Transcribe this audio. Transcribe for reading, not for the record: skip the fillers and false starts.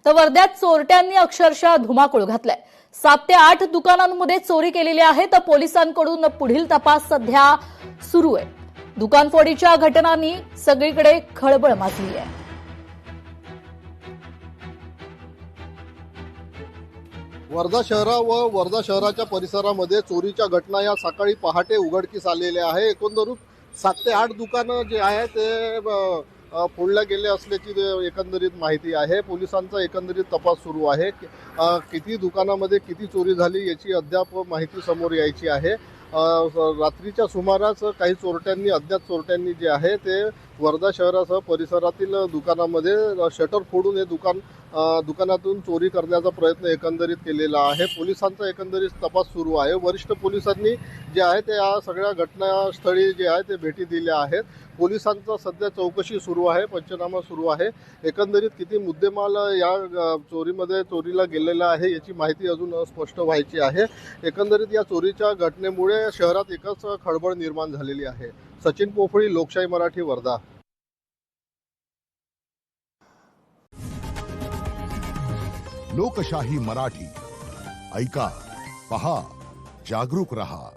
तर वर्ध्यात चोरट्यांनी अक्षरशः धुमाकूळ घातलाय। 7 ते 8 दुकानांमध्ये चोरी केलेली आहे, तर पोलिसांकडून पुढील तपास सध्या सुरू आहे। दुकानफोडीच्या घटनांनी सगळीकडे खळबळ माजली आहे। वर्धा शहर व वर्धा शहराच्या परिसरामध्ये चोरीच्या घटना या सकाळी पहाटे उघडकीस आलेल्या आहे। एकंदरीत 7 ते 8 दुकानं जे आहे ते फोडल्या गेले असल्याची एकंदरीत माहिती आहे। पोलिसांचा एकंदरीत तपास सुरू आहे। किती दुकानामध्ये किती चोरी झाली याची अद्याप माहिती समोर यायची आहे। रात्रीच्या सुमारास काही चोरट्यांनी जे आहे ते वर्धा शहरासह परिसरातील दुकानामध्ये शटर फोडून हे दुकानातून चोरी करण्याचा प्रयत्न एकंदरीत केलेला आहे। पोलिसांचा एकंदरीत तपास सुरू आहे। वरिष्ठ पोलिसांनी जे आहे ते या सगळ्या घटनास्थळी जे आहे ते भेटी दिल्या आहेत। पोलिसांचा सध्या चौकशी सुरू आहे, पंचनामा सुरू आहे। एकंदरीत किती मुद्देमाल या चोरीला गेलेला आहे याची माहिती अजून स्पष्ट व्हायची आहे। एकंदरीत या चोरीच्या घटनेमुळे शहरात एकच खळबळ निर्माण झालेली आहे। सचिन पोफळी, लोकशाही मराठी, वर्धा। लोकशाही मराठी ऐका, पहा, जागरूक रहा।